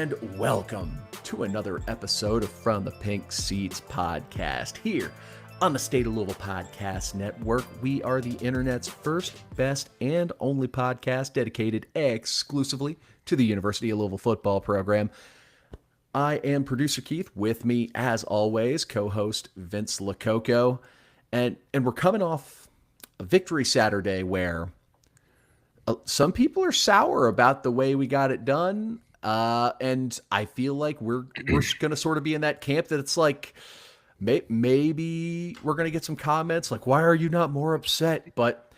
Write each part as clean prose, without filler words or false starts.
and welcome to another episode of From the Pink Seats podcast. Here on the State of Louisville Podcast Network, we are the internet's first, best, and only podcast dedicated exclusively to the University of Louisville football program. I am producer Keith. With me, as always, co-host Vince Lococo, and we're coming off a victory Saturday where some people are sour about the way we got it done. And I feel like we're going to sort of be in that camp that it's like, maybe we're going to get some comments like, why are you not more upset? But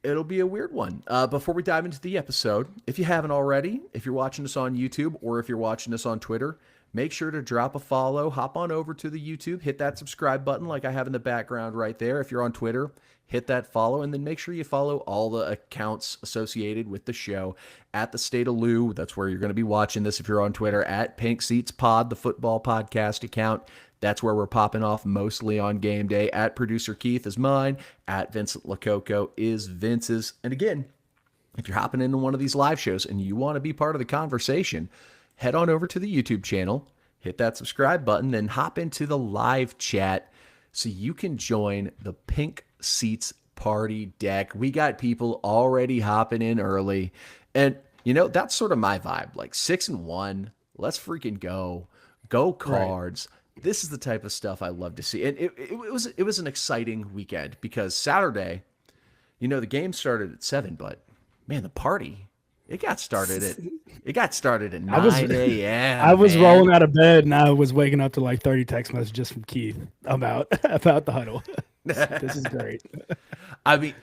it'll be a weird one. Before we dive into the episode, if you haven't already, if you're watching us on YouTube or if you're watching us on Twitter, make sure to drop a follow, hop on over to the YouTube, hit that subscribe button like I have in the background right there. If you're on Twitter, hit that follow, and then make sure you follow all the accounts associated with the show at the State of Lou. That's where you're going to be watching this if you're on Twitter, at Pink Seats Pod, the football podcast account. That's where we're popping off mostly on game day. At Producer Keith is mine. At Vincent Lococo is Vince's. And again, if you're hopping into one of these live shows and you want to be part of the conversation, head on over to the YouTube channel, hit that subscribe button, and hop into the live chat so you can join the Pink Seats party deck. We got people already hopping in early. And, you know, that's sort of my vibe. Like 6-1, let's freaking go. Go Cards. Right. This is the type of stuff I love to see. And it was an exciting weekend because Saturday, you know, the game started at 7, but man, the party, it got started at 9 a.m. I was rolling out of bed and I was waking up to like 30 text messages from Keith about the huddle. This is great. I mean,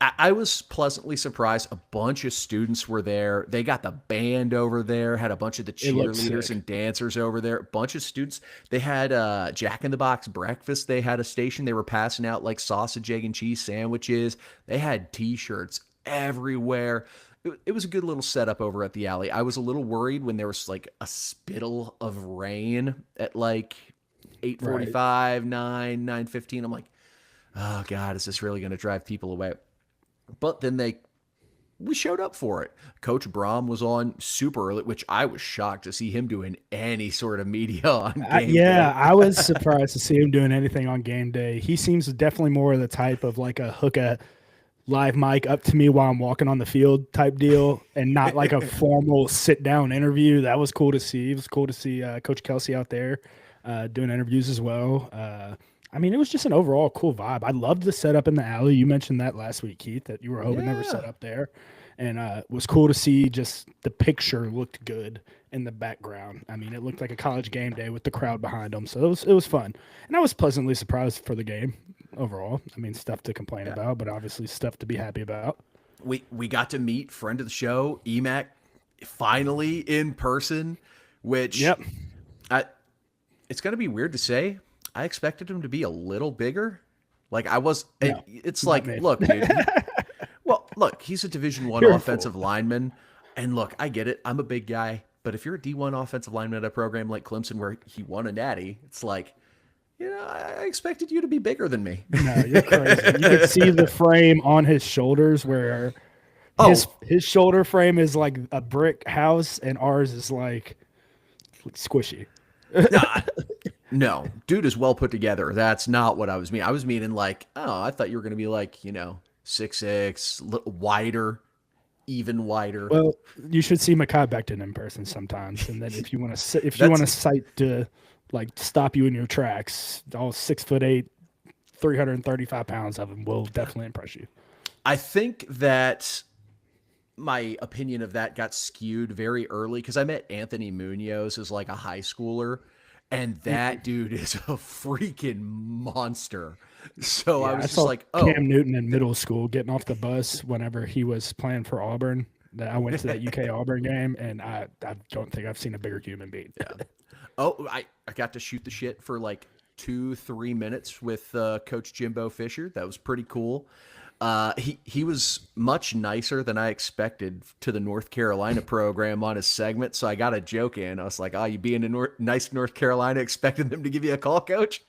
I was pleasantly surprised. A bunch of students were there. They got the band over there, had a bunch of the cheerleaders and dancers over there. A bunch of students. They had Jack in the Box breakfast. They had a station. They were passing out like sausage, egg, and cheese sandwiches. They had T-shirts everywhere. It was a good little setup over at the alley. I was a little worried when there was like a spittle of rain at like 8:45, 9:15. I'm like, oh God, is this really going to drive people away? But then we showed up for it. Coach Brohm was on super early, which I was shocked to see him doing any sort of media on game day. I was surprised to see him doing anything on game day. He seems definitely more of the type of like a hook a live mic up to me while I'm walking on the field type deal and not like a formal sit down interview. That was cool to see. It was cool to see Coach Kelsey out there doing interviews as well. I mean, it was just an overall cool vibe. I loved the setup in the alley. You mentioned that last week, Keith, that you were hoping they were set up there. And it was cool to see just the picture looked good in the background. I mean, it looked like a college game day with the crowd behind them. So it was fun. And I was pleasantly surprised for the game overall. I mean, stuff to complain about, but obviously stuff to be happy about. We got to meet friend of the show, Emac, finally in person, which it's going to be weird to say. I expected him to be a little bigger. Like I was, it's like, look, dude. Well, look, he's a Division I offensive lineman. And look, I get it. I'm a big guy. But if you're a D1 offensive lineman at a program like Clemson where he won a natty, it's like, you know, I expected you to be bigger than me. No, you're crazy. You could see the frame on his shoulders where his shoulder frame is like a brick house and ours is like squishy. No, dude is well put together. That's not what I was meaning. I was meaning like, oh, I thought you were going to be like, you know, 6'6", wider, even wider. Well, you should see Mekhi Becton in person sometimes. And then if you want to cite to like stop you in your tracks, all 6'8", 335 pounds of him will definitely impress you. I think that my opinion of that got skewed very early because I met Anthony Munoz as like a high schooler. And that dude is a freaking monster. So I was just like, Cam Newton in middle school getting off the bus whenever he was playing for Auburn. I went to that UK Auburn game, and I don't think I've seen a bigger human being. Yeah. Oh, I got to shoot the shit for like 2-3 minutes with Coach Jimbo Fisher. That was pretty cool. He was much nicer than I expected to the North Carolina program on his segment, so I got a joke in. I was like, you being nice to North Carolina, expecting them to give you a call, Coach?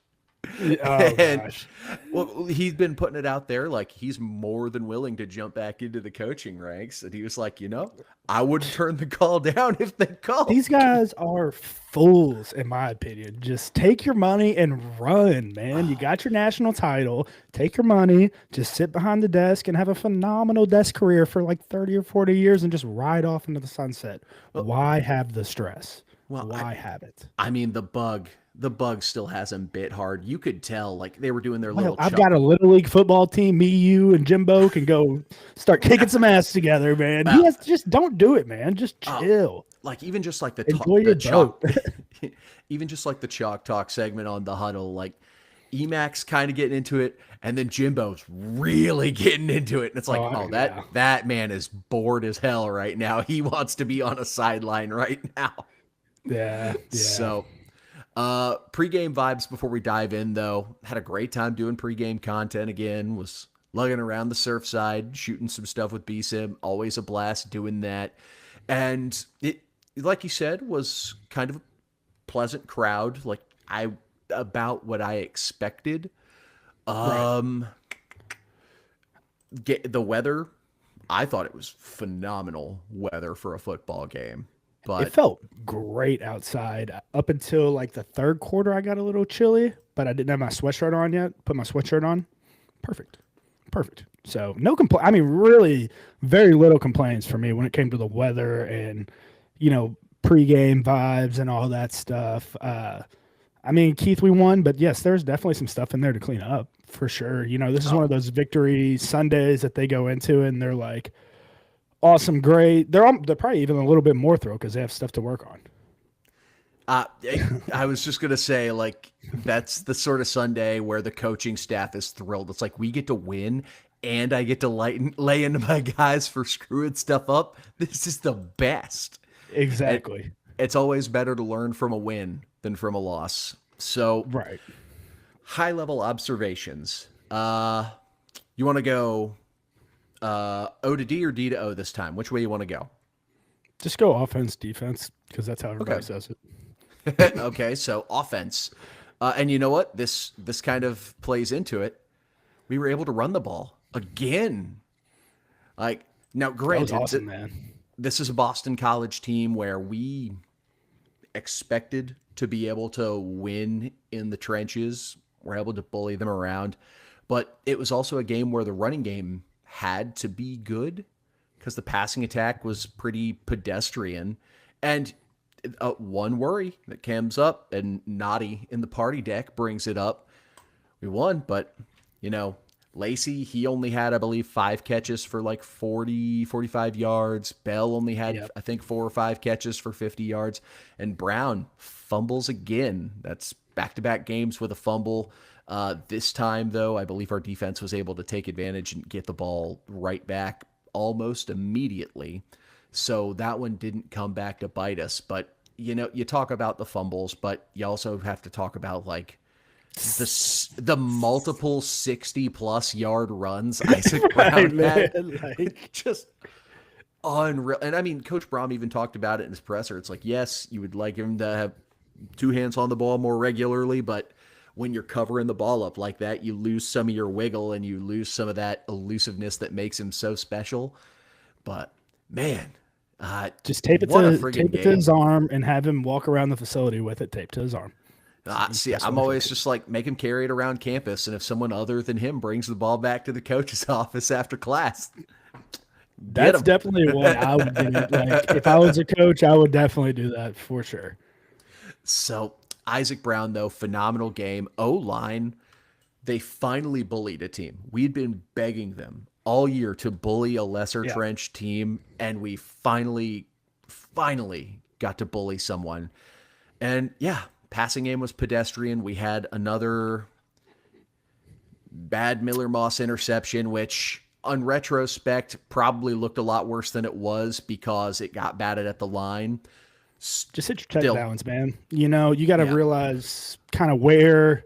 Oh And gosh. well, he's been putting it out there like he's more than willing to jump back into the coaching ranks. And he was like, I wouldn't turn the call down if they called. These guys are fools, in my opinion. Just take your money and run, man. You got your national title. Take your money, just sit behind the desk and have a phenomenal desk career for like 30 or 40 years and just ride off into the sunset. Why have the stress? Well, Why have it? I mean, the bug still hasn't bit hard. You could tell, like they were doing their Well, little I've got a little league football team. Me, you, and Jimbo can go start kicking some ass together, man. Well, Just don't do it, man. Just chill. like even just like Enjoy the your chalk, boat. even just like the chalk talk segment on the huddle, like Emac's kind of getting into it, and then Jimbo's really getting into it, and it's like, Yeah. that man is bored as hell right now. He wants to be on a sideline right now. Yeah. So, pregame vibes before we dive in, though. Had a great time doing pregame content again. Was lugging around the surf side, shooting some stuff with BSIM. Always a blast doing that. And it, like you said, was kind of a pleasant crowd. Like about what I expected. Right. The weather, I thought it was phenomenal weather for a football game. It But felt great outside up until like the third quarter. I got a little chilly, but I didn't have my sweatshirt on yet. Put my sweatshirt on. Perfect. Perfect. So no complaint. I mean, really very little complaints for me when it came to the weather and, pregame vibes and all that stuff. I mean, Keith, we won, but yes, there's definitely some stuff in there to clean up for sure. This is one of those victory Sundays that they go into and they're like, awesome, great. They're probably even a little bit more throw because they have stuff to work on. I was just gonna say, like, that's the sort of Sunday where the coaching staff is thrilled. It's like we get to win, and I get to lay into my guys for screwing stuff up. This is the best. Exactly. It's always better to learn from a win than from a loss. So, Right. high level observations. You want to go O to D or D to O this time? Which way you want to go? Just go offense, defense, because that's how everybody Okay. says it. Okay, so offense, and you know what? This kind of plays into it. We were able to run the ball again. Like now, That was granted, awesome, man. this is a Boston College team where we expected to be able to win in the trenches. We're able to bully them around, but it was also a game where the running game had to be good because the passing attack was pretty pedestrian. And one worry that comes up, and Naughty in the party deck brings it up. We won, but, Lacy, he only had, I believe, 5 catches for like 40, 45 yards. Bell only had, Yep. I think, 4 or 5 catches for 50 yards. And Brown fumbles again. That's back-to-back games with a fumble. This time, though, I believe our defense was able to take advantage and get the ball right back almost immediately. So that one didn't come back to bite us. But, you talk about the fumbles, but you also have to talk about, like, the multiple 60-plus yard runs Isaac Brown had. Like, Just unreal. And, I mean, Coach Brohm even talked about it in his presser. It's like, yes, you would like him to have 2 hands on the ball more regularly, but when you're covering the ball up like that, you lose some of your wiggle and you lose some of that elusiveness that makes him so special. But, man, just tape it what a to friggin' to game. his arm and have him walk around the facility with it taped to his arm. See, I'm always just like, make him carry it around campus, and if someone other than him brings the ball back to the coach's office after class, That's him. definitely what I would do. Like, if I was a coach, I would definitely do that for sure. So Isaac Brown, though, phenomenal game. O-line, they finally bullied a team. We'd been begging them all year to bully a lesser Yeah. trench team, and we finally got to bully someone. And yeah, passing game was pedestrian. We had another bad Miller Moss interception, which on retrospect probably looked a lot worse than it was because it got batted at the line. Just hit your check Still. balance, man. You got to Yeah. realize kind of where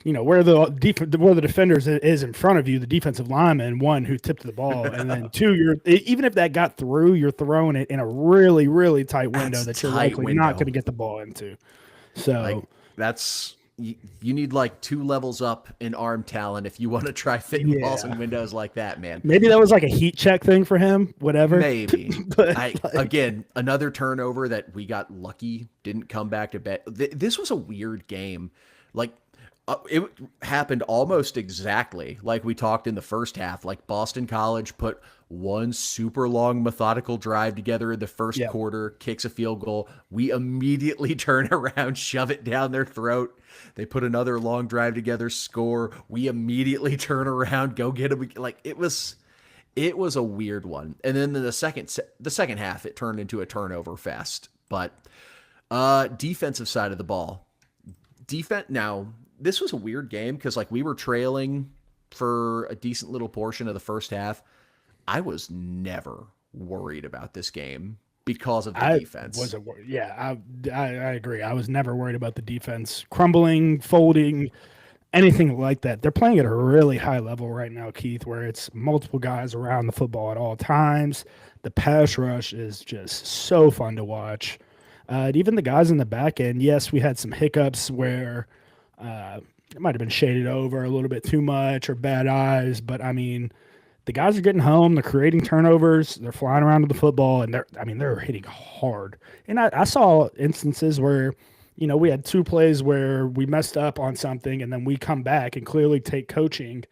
the defenders is in front of you, the defensive lineman, one who tipped the ball, and then two, even if that got through, you're throwing it in a really, really tight window That's that you're tight likely window. not going to get the ball into. So Like that's you need like 2 levels up in arm talent if you want to try fitting balls in Yeah. windows like that, man. Maybe that was like a heat check thing for him, whatever. Maybe. But I like, again another turnover that we got lucky didn't come back to bet. This was a weird game. Like it happened almost exactly like we talked in the first half. Like Boston College put one super long methodical drive together in the first yeah. quarter, kicks a field goal. We immediately turn around, shove it down their throat. They put another long drive together, score. We immediately turn around, go get them. Like it was a weird one. And then in the second half, it turned into a turnover fest. But defensive side of the ball, defense. Now this was a weird game because like we were trailing for a decent little portion of the first half. I was never worried about this game because of the I defense. wasn't worried. Yeah, I agree. I was never worried about the defense crumbling, folding, anything like that. They're playing at a really high level right now, Keith, where it's multiple guys around the football at all times. The pass rush is just so fun to watch. Even the guys in the back end, yes, we had some hiccups where it might have been shaded over a little bit too much or bad eyes, but I mean, the guys are getting home, they're creating turnovers, they're flying around with the football, and they're hitting hard. And I saw instances where, we had 2 plays where we messed up on something, and then we come back and clearly take coaching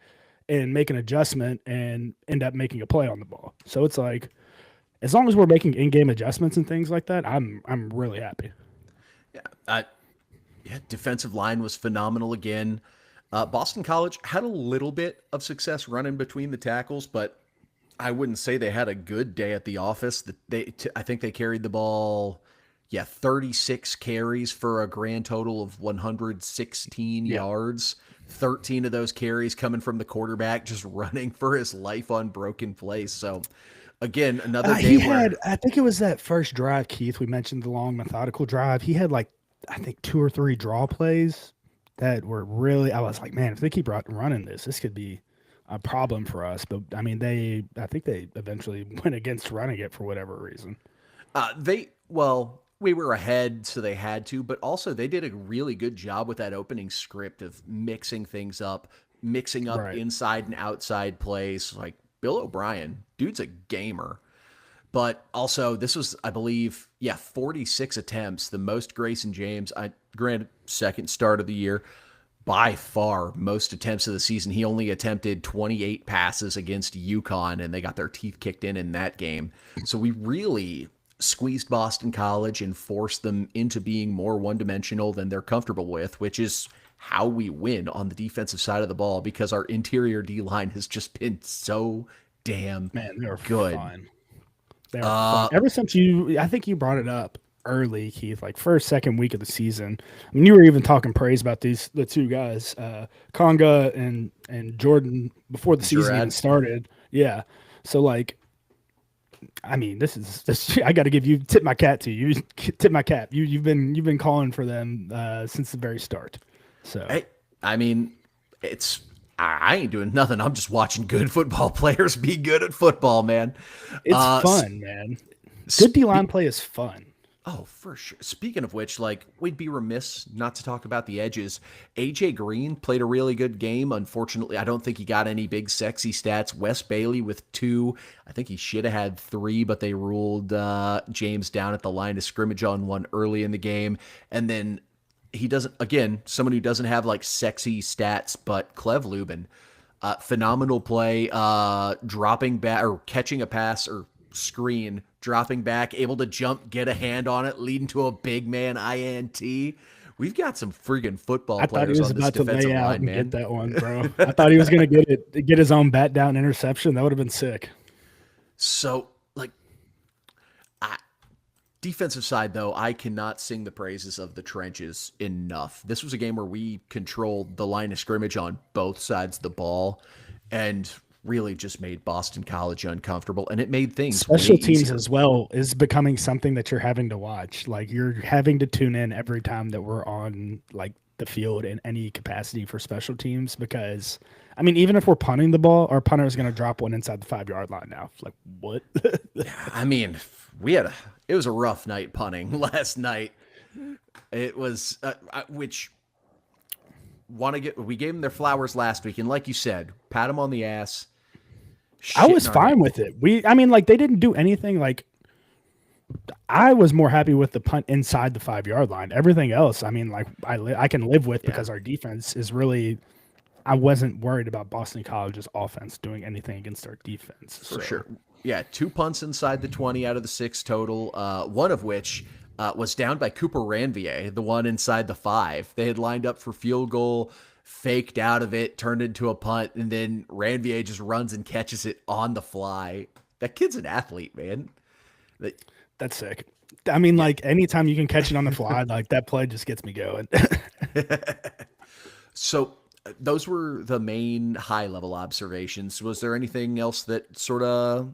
and make an adjustment and end up making a play on the ball. So it's like, as long as we're making in-game adjustments and things like that, I'm really happy. Yeah, yeah, defensive line was phenomenal again. Boston College had a little bit of success running between the tackles, but I wouldn't say they had a good day at the office. I think they carried the ball, 36 carries for a grand total of 116 Yeah. yards. 13 of those carries coming from the quarterback, just running for his life on broken plays. So, again, another He game had, where I think it was that first drive, Keith. We mentioned the long methodical drive. He had like, I think 2 or 3 draw plays that were really. I was like, man, if they keep running this could be a problem for us. But I mean, I think they eventually went against running it for whatever reason. we were ahead, so they had to, but also they did a really good job with that opening script of mixing things up, mixing up Right. inside and outside plays. Like Bill O'Brien, dude's a gamer. But also, this was, I believe, 46 attempts, the most Grayson James. Granted, second start of the year, by far most attempts of the season. He only attempted 28 passes against UConn, and they got their teeth kicked in that game. So we really squeezed Boston College and forced them into being more one-dimensional than they're comfortable with, which is how we win on the defensive side of the ball because our interior D-line has just been so damn Man, they're good. fun. They're fun. Ever since I think you brought it up early, Keith, like first, second week of the season. I mean, you were even talking praise about the 2 guys, Conga and Jordan before the season even started. Yeah. So like, I mean, this. I got to give you tip my cat to you. Tip my cap. You've been calling for them since the very start. So I mean, I ain't doing nothing. I'm just watching good football players be good at football, man. it's fun, man. Good D-line play is fun. Oh, for sure. Speaking of which, like, we'd be remiss not to talk about the edges. AJ Green played a really good game. Unfortunately, I don't think he got any big sexy stats. Wes Bailey with 2. I think he should have had 3, but they ruled James down at the line of scrimmage on one early in the game. And then he doesn't, again, someone who doesn't have like sexy stats, but Clev Lubin, phenomenal play, dropping back or catching a pass or screen, dropping back, able to jump, get a hand on it, leading to a big man INT. We've got some freaking football players on this defensive line, man. Get that one, bro. I thought he was going to get his own bat down interception. That would have been sick. So, like, defensive side, though, I cannot sing the praises of the trenches enough. This was a game where we controlled the line of scrimmage on both sides of the ball and really just made Boston College uncomfortable, and it made things special teams easier. as well is becoming something that you're having to watch. Like you're having to tune in every time that we're on like the field in any capacity for special teams because I mean, even if we're punting the ball, our punter is going to drop one inside the 5-yard line now. Like what? I mean, it was a rough night punting last night. It was which we gave them their flowers last week, and like you said, pat them on the ass. I was fine with it. I mean, like they didn't do anything. Like I was more happy with the punt inside the 5-yard line. Everything else, I mean, like I can live with because our defense is really. I wasn't worried about Boston College's offense doing anything against our defense. For sure. Yeah, 2 punts inside the 20 out of the 6 total, one of which was down by Cooper Ranvier, the one inside the 5. They had lined up for field goal, faked out of it, turned into a punt, and then Ranvier just runs and catches it on the fly. That kid's an athlete, man. That's sick. I mean, like anytime you can catch it on the fly, like that play just gets me going. So those were the main high-level observations. Was there anything else that sort of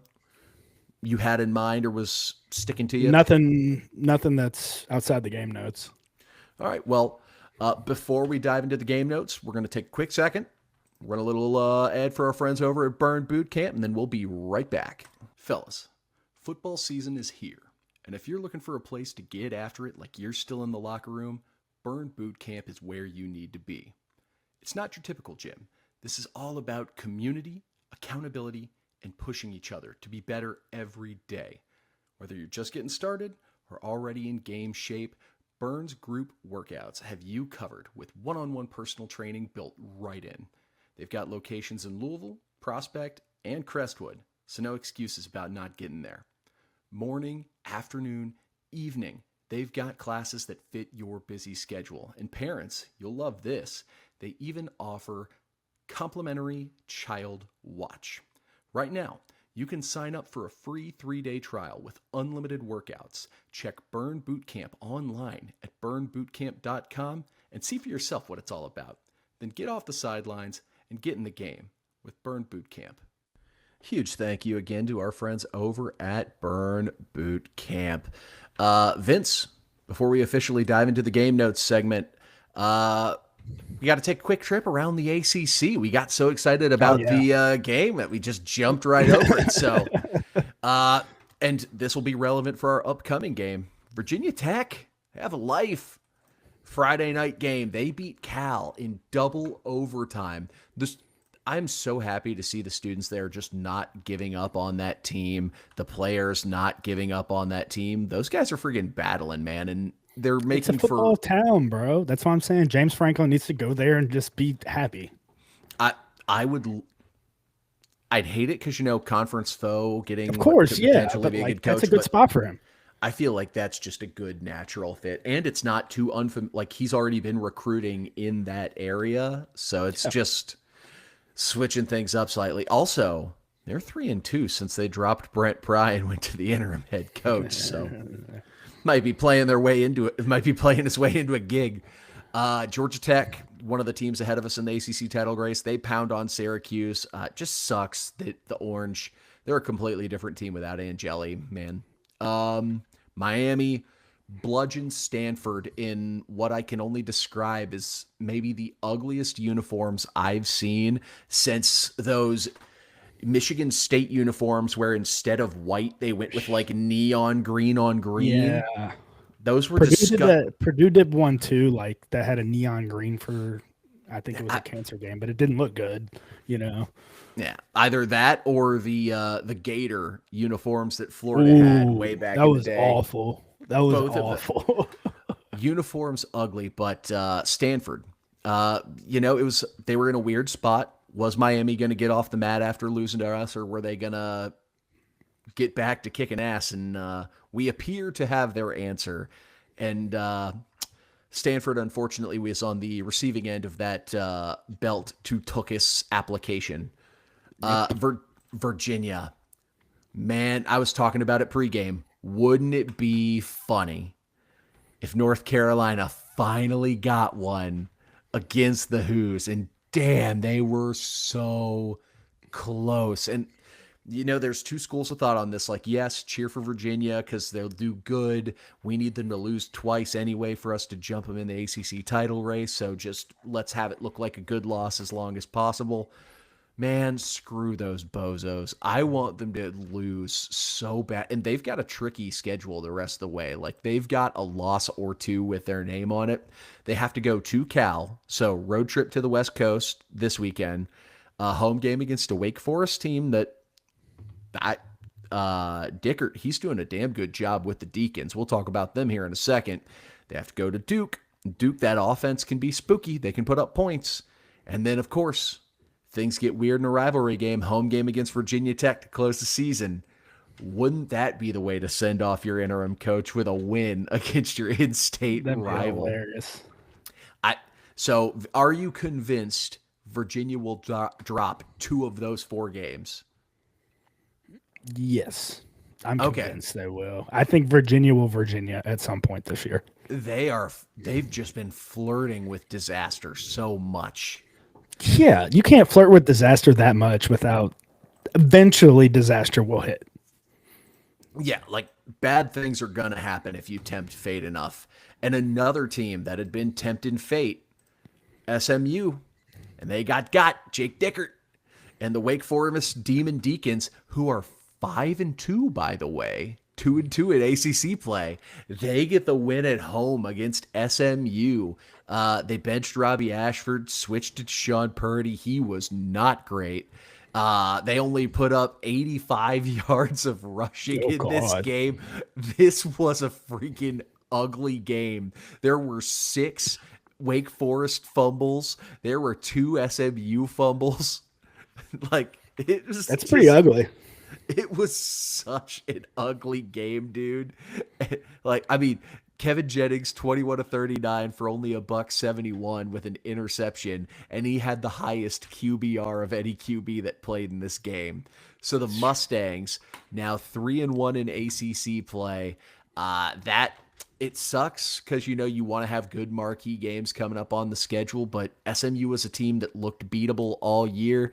you had in mind or was sticking to you? Nothing that's outside the game notes. All right. Well, before we dive into the game notes, we're going to take a quick second, run a little ad for our friends over at Burn Boot Camp, and then we'll be right back. Fellas, football season is here. And if you're looking for a place to get after it like you're still in the locker room, Burn Boot Camp is where you need to be. It's not your typical gym. This is all about community, accountability, and pushing each other to be better every day. Whether you're just getting started or already in game shape, Burn's group workouts have you covered with one-on-one personal training built right in. They've got locations in Louisville, Prospect, and Crestwood, so no excuses about not getting there. Morning, afternoon, evening, they've got classes that fit your busy schedule. And parents, you'll love this. They even offer complimentary child watch. Right now, you can sign up for a free 3-day trial with unlimited workouts. Check Burn Boot Camp online at burnbootcamp.com and see for yourself what it's all about. Then get off the sidelines and get in the game with Burn Boot Camp. Huge thank you again to our friends over at Burn Boot Camp. Vince, before we officially dive into the game notes segment, we got to take a quick trip around the ACC. We got so excited about the game that we just jumped right over it. So, and this will be relevant for our upcoming game. Virginia Tech have a life. Friday night game. They beat Cal in double overtime. I'm so happy to see the students there just not giving up on that team. The players not giving up on that team. Those guys are freaking battling, man. And they're making it's a football town, bro. That's what I'm saying. James Franklin needs to go there and just be happy. I'd hate it because, conference foe getting, of course, potentially but be a like, good coach. that's a good spot for him. I feel like that's just a good natural fit. And it's not too like he's already been recruiting in that area. So it's just switching things up slightly. Also, they're 3-2 since they dropped Brent Pry and went to the interim head coach. So might be playing their way into it. Might be playing his way into a gig. Georgia Tech, one of the teams ahead of us in the ACC title race, they pound on Syracuse. Just sucks that the Orange, they're a completely different team without Angeli, man. Miami bludgeoned Stanford in what I can only describe as maybe the ugliest uniforms I've seen since those Michigan State uniforms where instead of white, they went with like neon green on green. Yeah. Those were Purdue did one too, like that had a neon green for, I think it was a cancer game, but it didn't look good, Yeah, either that or the Gator uniforms that Florida had way back in the day. That was awful. Uniforms ugly, but Stanford, they were in a weird spot. Was Miami going to get off the mat after losing to us, or were they going to get back to kicking ass? And we appear to have their answer. And Stanford, unfortunately, was on the receiving end of that belt to Tukis application. Virginia, man, I was talking about it pregame. Wouldn't it be funny if North Carolina finally got one against the Hoos? And damn, they were so close. And, there's two schools of thought on this. Like, yes, cheer for Virginia because they'll do good. We need them to lose twice anyway for us to jump them in the ACC title race. So just let's have it look like a good loss as long as possible. Man, screw those bozos. I want them to lose so bad. And they've got a tricky schedule the rest of the way. Like, they've got a loss or two with their name on it. They have to go to Cal. So, road trip to the West Coast this weekend. A home game against a Wake Forest team that Dickert, he's doing a damn good job with the Deacons. We'll talk about them here in a second. They have to go to Duke. Duke, that offense can be spooky. They can put up points. And then, of course, things get weird in a rivalry game, home game against Virginia Tech to close the season. Wouldn't that be the way to send off your interim coach with a win against your in-state rival? Hilarious. So are you convinced Virginia will drop 2 of those 4 games? Yes. I'm convinced they will. I think Virginia will Virginia at some point this year. They've just been flirting with disaster so much. Yeah, you can't flirt with disaster that much without eventually disaster will hit. Yeah, like bad things are going to happen if you tempt fate enough. And another team that had been tempting fate, SMU, and they got Jake Dickert and the Wake Forest Demon Deacons, who are 5-2, by the way, 2-2 at ACC play. They get the win at home against SMU. They benched Robbie Ashford, switched to Sean Purdy. He was not great. They only put up 85 yards of rushing in this game. This was a freaking ugly game. There were 6 Wake Forest fumbles. There were 2 SMU fumbles. That's pretty ugly. It was such an ugly game, dude. Kevin Jennings, 21 of 39 for only $171 with an interception, and he had the highest QBR of any QB that played in this game. So the Mustangs now 3-1 in ACC play. That it sucks because you want to have good marquee games coming up on the schedule, but SMU was a team that looked beatable all year.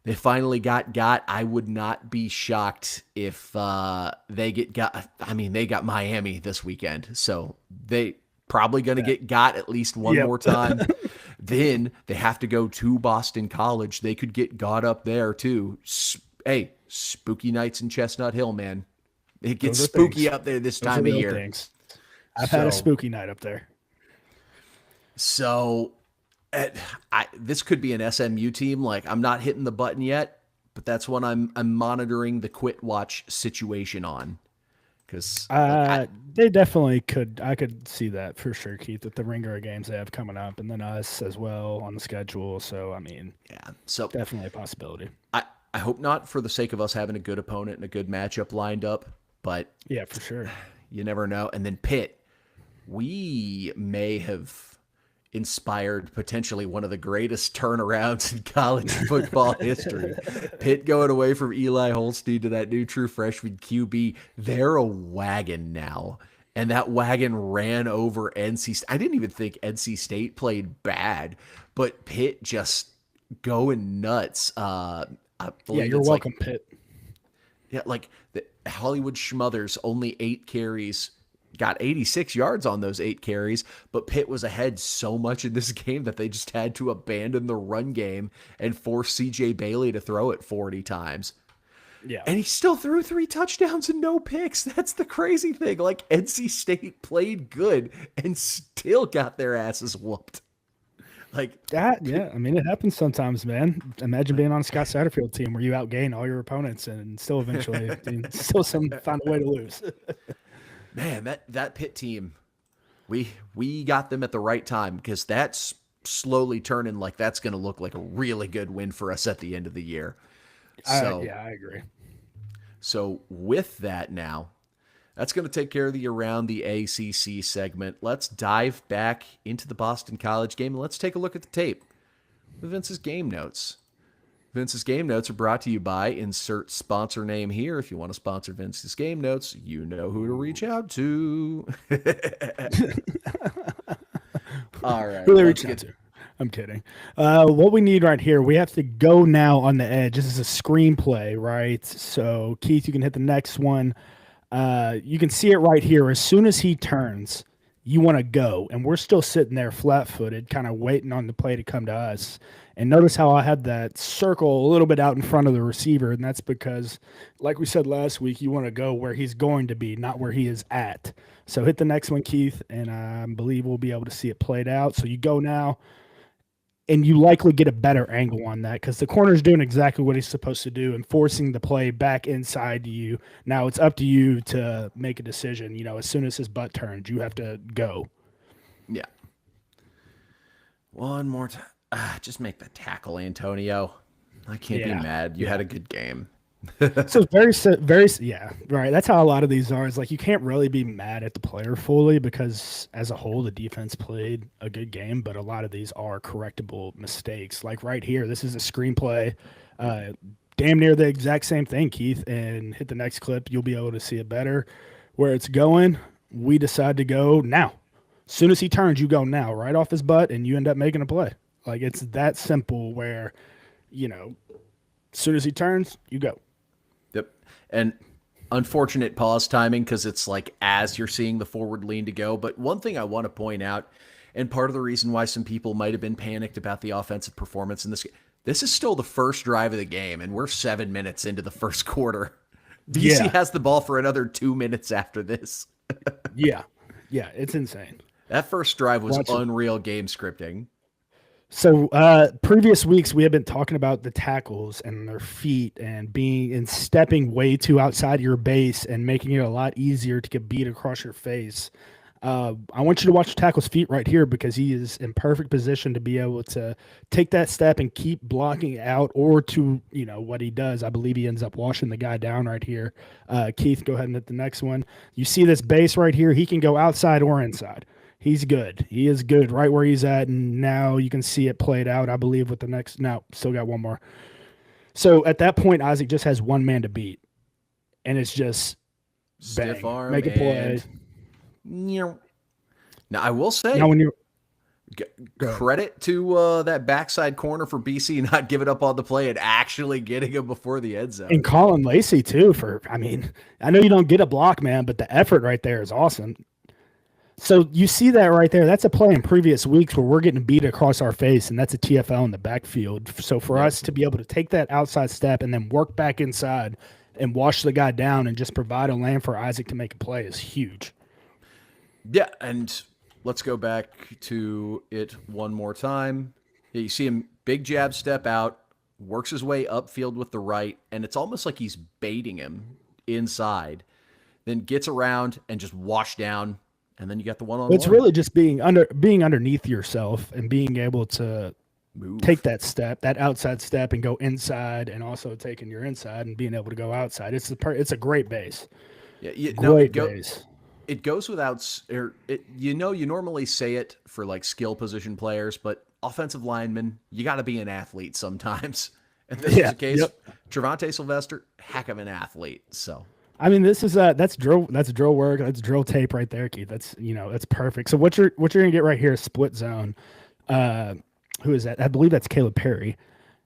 They finally got. I would not be shocked if they got. They got Miami this weekend, so they probably going to get at least one more time. Then they have to go to Boston College. They could get got up there too. Hey, spooky nights in Chestnut Hill, man. It gets spooky up there this time of year. I've had a spooky night up there. So. This could be an SMU team. Like, I'm not hitting the button yet, but that's when I'm monitoring the quit watch situation on. Because they definitely could. I could see that for sure, Keith, with the ringer of games they have coming up, and then us as well on the schedule. So so definitely a possibility. I hope not, for the sake of us having a good opponent and a good matchup lined up. But yeah, for sure, you never know. And then Pitt, we may have inspired potentially one of the greatest turnarounds in college football history. Pitt going away from Eli Holstein to that new true freshman QB. They're a wagon now. And that wagon ran over NC State. I didn't even think NC State played bad, but Pitt just going nuts. I believe you're welcome, Pitt. Yeah, the Hollywood Schmothers, only 8 carries, got 86 yards on those 8 carries, but Pitt was ahead so much in this game that they just had to abandon the run game and force CJ Bailey to throw it 40 times. Yeah. And he still threw 3 touchdowns and no picks. That's the crazy thing. NC State played good and still got their asses whooped. That, yeah. It happens sometimes, man. Imagine being on a Scott Satterfield team where you outgain all your opponents and still eventually find a way to lose. Man, that Pitt team, we got them at the right time, because that's slowly turning that's going to look like a really good win for us at the end of the year. So I agree. So with that now, that's going to take care of the Around the ACC segment. Let's dive back into the Boston College game, and let's take a look at the tape with Vince's Game Notes. Vince's Game Notes are brought to you by, insert sponsor name here. If you want to sponsor Vince's Game Notes, you know who to reach out to. All right. Who they reach out to? I'm kidding. What we need right here, we have to go now on the edge. This is a screenplay, right? So, Keith, you can hit the next one. You can see it right here. As soon as he turns, you want to go. And we're still sitting there flat-footed, kind of waiting on the play to come to us. And notice how I had that circle a little bit out in front of the receiver, and that's because, like we said last week, you want to go where he's going to be, not where he is at. So hit the next one, Keith, and I believe we'll be able to see it played out. So you go now, and you likely get a better angle on that because the corner's doing exactly what he's supposed to do and forcing the play back inside to you. Now it's up to you to make a decision. As soon as his butt turns, you have to go. Yeah. One more time. Just make the tackle, Antonio. I can't be mad. You had a good game. So yeah, right. That's how a lot of these are. Is like you can't really be mad at the player fully because as a whole the defense played a good game, but a lot of these are correctable mistakes. Like right here, this is a screenplay, damn near the exact same thing, Keith. And hit the next clip, you'll be able to see it better. Where it's going, we decide to go now. As soon as he turns, you go now, right off his butt, and you end up making a play. Like it's that simple. Where, as soon as he turns, you go. Yep. And unfortunate pause timing because it's like as you're seeing the forward lean to go. But one thing I want to point out, and part of the reason why some people might have been panicked about the offensive performance in this is still the first drive of the game, and we're 7 minutes into the first quarter. BC has the ball for another 2 minutes after this. Yeah, it's insane. That first drive was unreal game scripting. So previous weeks we have been talking about the tackles and their feet and stepping way too outside your base and making it a lot easier to get beat across your face. I want you to watch the tackle's feet right here because he is in perfect position to be able to take that step and keep blocking out or to, what he does. I believe he ends up washing the guy down right here. Keith, go ahead and hit the next one. You see this base right here? He can go outside or inside. He's good. He is good right where he's at, and now you can see it played out, I believe, with the next – no, still got one more. So at that point, Isaac just has one man to beat, and it's just stiff arm, make a play. Now, I will say now when you're, credit to that backside corner for BC not giving up on the play and actually getting him before the end zone. And Colin Lacy, too, I know you don't get a block, man, but the effort right there is awesome. So you see that right there. That's a play in previous weeks where we're getting beat across our face, and that's a TFL in the backfield. So for us to be able to take that outside step and then work back inside and wash the guy down and just provide a lane for Isaac to make a play is huge. Yeah, and let's go back to it one more time. Yeah, you see him big jab step out, works his way upfield with the right, and it's almost like he's baiting him inside, then gets around and just wash down. And then you got the one-on-one. It's really just being underneath yourself and being able to take that step, that outside step, and go inside, and also taking your inside and being able to go outside. It's a great base. Yeah, great base. It goes without. You normally say it for like skill position players, but offensive linemen, you got to be an athlete sometimes. And this is the case. Yep. Trevante Sylvester, heck of an athlete. So. This is that's drill work. That's drill tape right there, Keith. That's that's perfect. So what you're gonna get right here is split zone. Who is that? I believe that's Caleb Perry,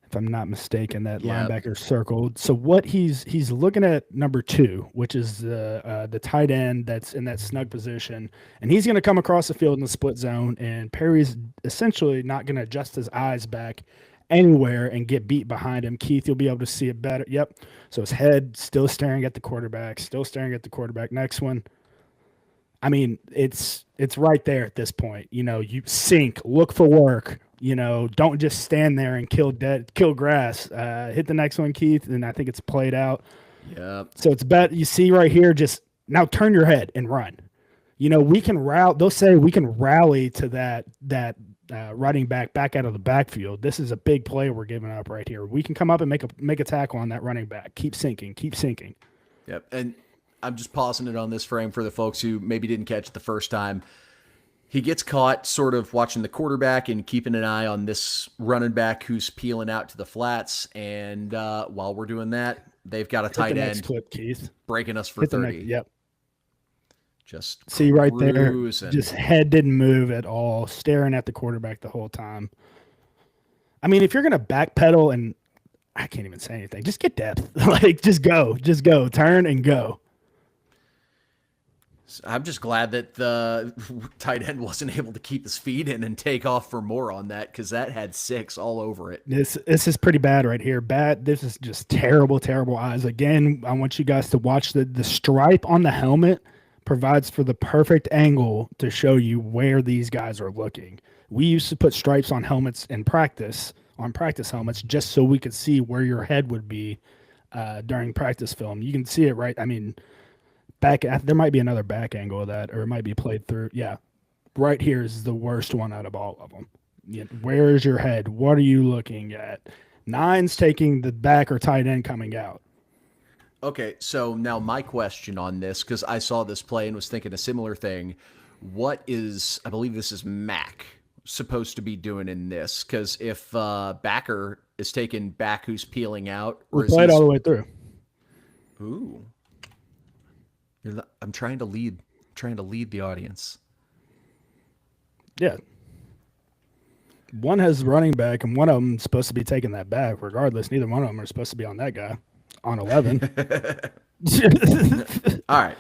if I'm not mistaken. That linebacker circled. So what he's looking at number 2, which is the tight end that's in that snug position, and he's gonna come across the field in the split zone, and Perry's essentially not gonna adjust his eyes back anywhere and get beat behind him. Keith, you'll be able to see it better. Yep. So his head still staring at the quarterback, Next one. It's right there at this point. You sink, look for work, don't just stand there and kill grass. Hit the next one, Keith, and I think it's played out. Yeah. So it's you see right here, just now turn your head and run. We can rally. They'll say we can rally to that running back out of the backfield. This is a big play we're giving up right here. We can come up and make a tackle on that running back. Keep sinking. Yep. And I'm just pausing it on this frame for the folks who maybe didn't catch it the first time. He gets caught sort of watching the quarterback and keeping an eye on this running back who's peeling out to the flats. And while we're doing that, they've got a tight end clip, Keith. Breaking us for 30. Yep. Just see right there, cruising. Just head didn't move at all, staring at the quarterback the whole time. If you're going to backpedal, and I can't even say anything, just get depth. Just go, turn and go. I'm just glad that the tight end wasn't able to keep his feet in and take off for more on that, because that had 6 all over it. This is pretty bad right here. Bad. This is just terrible, terrible eyes. Again, I want you guys to watch the stripe on the helmet provides for the perfect angle to show you where these guys are looking. We used to put stripes on helmets in practice, on practice helmets, just so we could see where your head would be during practice film. You can see it right. I mean, there might be another back angle of that, or it might be played through. Yeah, right here is the worst one out of all of them. Where is your head? What are you looking at? 9's taking the back or tight end coming out. Okay, so now my question on this, because I saw this play and was thinking a similar thing. What is, I believe this is Mac, supposed to be doing in this? Because if backer is taking back who's peeling out, or We played all the way through. Ooh, I'm trying to lead the audience. Yeah. One has running back, and one of them is supposed to be taking that back. Regardless, neither one of them are supposed to be on that guy on 11. All right.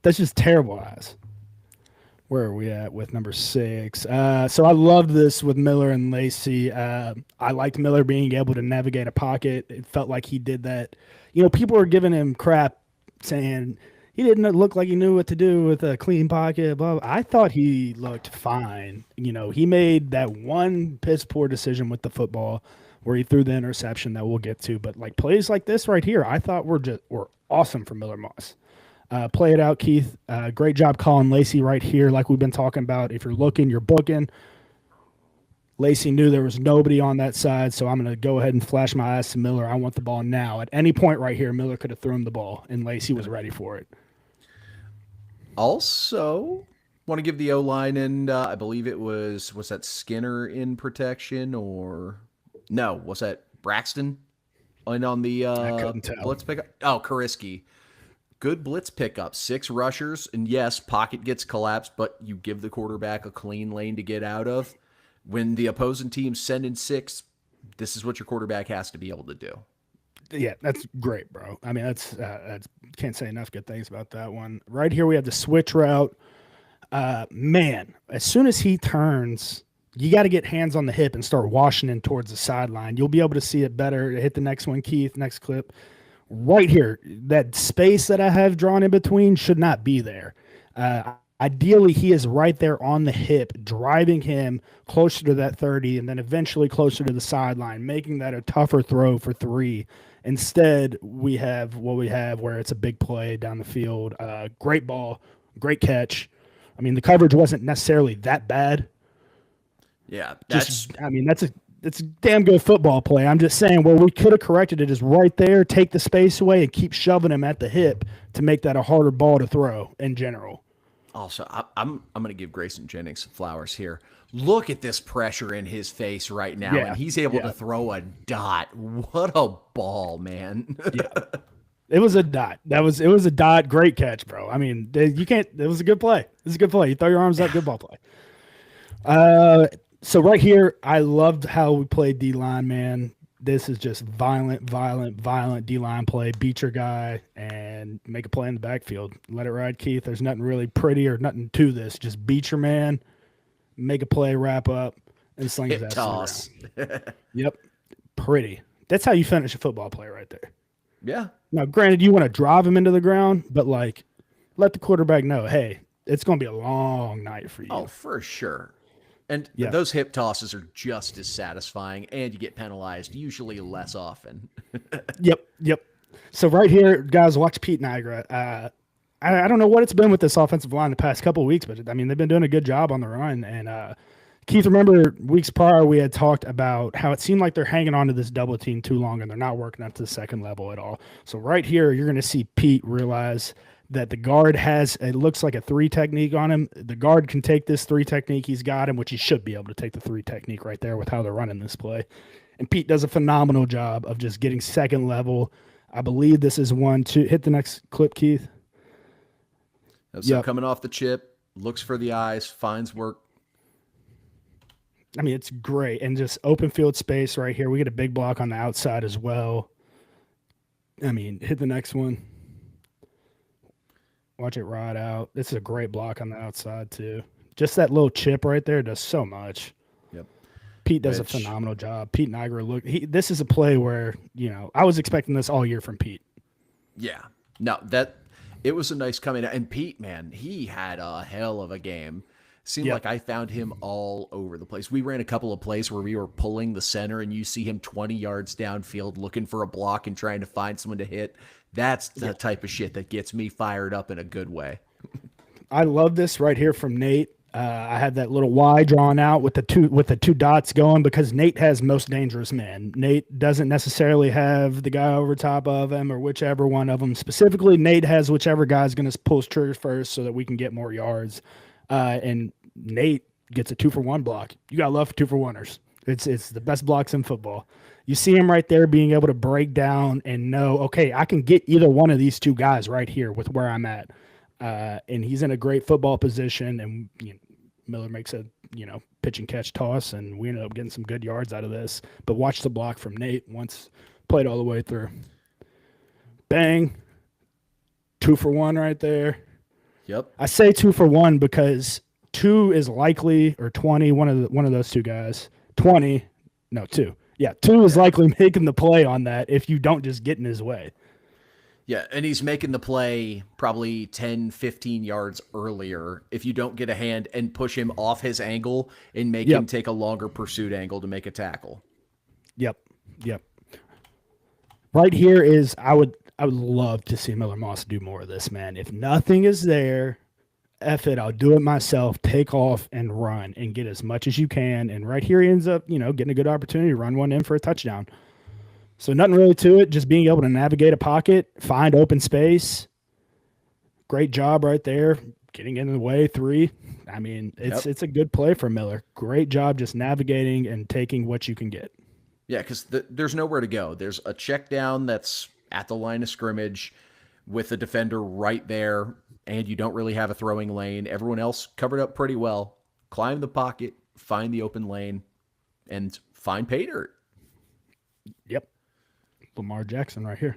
That's just terrible eyes. Where are we at with number 6? So I loved this with Miller and Lacy. I liked Miller being able to navigate a pocket. It felt like he did that. You know, people were giving him crap saying he didn't look like he knew what to do with a clean pocket. Blah. I thought he looked fine. You know, he made that one piss poor decision with the football where he threw the interception that we'll get to. But like plays like this right here, I thought were awesome for Miller Moss. Play it out, Keith. Great job calling Lacy right here, like we've been talking about. If you're looking, you're booking. Lacy knew there was nobody on that side, so I'm going to go ahead and flash my eyes to Miller. I want the ball now. At any point right here, Miller could have thrown the ball, and Lacy was ready for it. Also, want to give the O-line, and I believe it was that Skinner in protection, or no, was that Braxton on the I couldn't tell. blitz pickup? Oh, Kariski. Good blitz pickup, 6 rushers, and yes, pocket gets collapsed, but you give the quarterback a clean lane to get out of. When the opposing team's sending 6, this is what your quarterback has to be able to do. Yeah, that's great, bro. I mean, that's can't say enough good things about that one. Right here, we have the switch route. Man, as soon as he turns, you got to get hands on the hip and start washing in towards the sideline. You'll be able to see it better. Hit the next one, Keith, next clip. Right here, that space that I have drawn in between should not be there. Ideally, he is right there on the hip, driving him closer to that 30 and then eventually closer to the sideline, making that a tougher throw for 3. Instead, we have what we have where it's a big play down the field. Great ball, great catch. I mean, the coverage wasn't necessarily that bad. Yeah, that's a damn good football play. I'm just saying where we could have corrected it is right there, take the space away and keep shoving him at the hip to make that a harder ball to throw in general. Also, I'm going to give Grayson Jennings some flowers here. Look at this pressure in his face right now, and he's able to throw a dot. What a ball, man! Yeah, it was a dot. It was a dot. Great catch, bro. I mean, you can't. It was a good play. It was a good play. You throw your arms up, good ball play. So right here, I loved how we played D-line, man. This is just violent D-line play. Beat your guy and make a play in the backfield. Let it ride, Keith. There's nothing really pretty or nothing to this. Just beat your man, make a play, wrap up, and sling his ass toss. Yep. Pretty. That's how you finish a football play right there. Yeah. Now, granted, you want to drive him into the ground, but, like, let the quarterback know, hey, it's going to be a long night for you. Oh, for sure. And those hip tosses are just as satisfying, and you get penalized usually less often. Yep. So right here, guys, watch Pete Niagara. I don't know what it's been with this offensive line the past couple of weeks, but, I mean, they've been doing a good job on the run. And, Keith, remember weeks prior we had talked about how it seemed like they're hanging on to this double team too long, and they're not working up to the second level at all. So right here, you're going to see Pete realize that the guard has, it looks like a 3 technique on him. The guard can take this 3 technique he's got him, which he should be able to take the 3 technique right there with how they're running this play. And Pete does a phenomenal job of just getting second level. I believe this is 1-2. Hit the next clip, Keith. So coming off the chip, looks for the eyes, finds work. I mean, it's great. And just open field space right here. We get a big block on the outside as well. I mean, hit the next one. Watch it ride out. This is a great block on the outside too. Just that little chip right there does so much. Yep. Pete does a Which, phenomenal job. Pete Niagara this is a play where, I was expecting this all year from Pete. yeah. No, it was a nice coming. And Pete, man, he had a hell of a game. Seemed like I found him all over the place. We ran a couple of plays where we were pulling the center and you see him 20 yards downfield looking for a block and trying to find someone to hit. That's the type of shit that gets me fired up in a good way. I love this right here from Nate. I had that little Y drawn out with the two dots going because Nate has most dangerous man. Nate doesn't necessarily have the guy over top of him or whichever one of them. Specifically, Nate has whichever guy's going to pull his trigger first so that we can get more yards. And Nate gets a 2-for-1 block. You got love for 2-for-1ers. It's the best blocks in football. You see him right there being able to break down and know, okay, I can get either one of these two guys right here with where I'm at. And he's in a great football position, and Miller makes a pitch and catch toss, and we ended up getting some good yards out of this. But watch the block from Nate once played all the way through. Bang, 2-for-1 right there. Yep. I say 2-for-1 because 2 is likely, or 20, one of those two guys. 2. Yeah, 2 is likely making the play on that if you don't just get in his way. Yeah, and he's making the play probably 10, 15 yards earlier if you don't get a hand and push him off his angle and make him take a longer pursuit angle to make a tackle. Yep. Right here is I would love to see Miller Moss do more of this, man. If nothing is there, F it, I'll do it myself, take off and run and get as much as you can. And right here he ends up, getting a good opportunity to run one in for a touchdown. So nothing really to it, just being able to navigate a pocket, find open space. Great job right there, getting in the way, 3. I mean, it's a good play for Miller. Great job just navigating and taking what you can get. Yeah, because there's nowhere to go. There's a check down that's at the line of scrimmage with the defender right there, and you don't really have a throwing lane. Everyone else covered up pretty well. Climb the pocket, find the open lane, and find pay dirt. Yep. Lamar Jackson right here.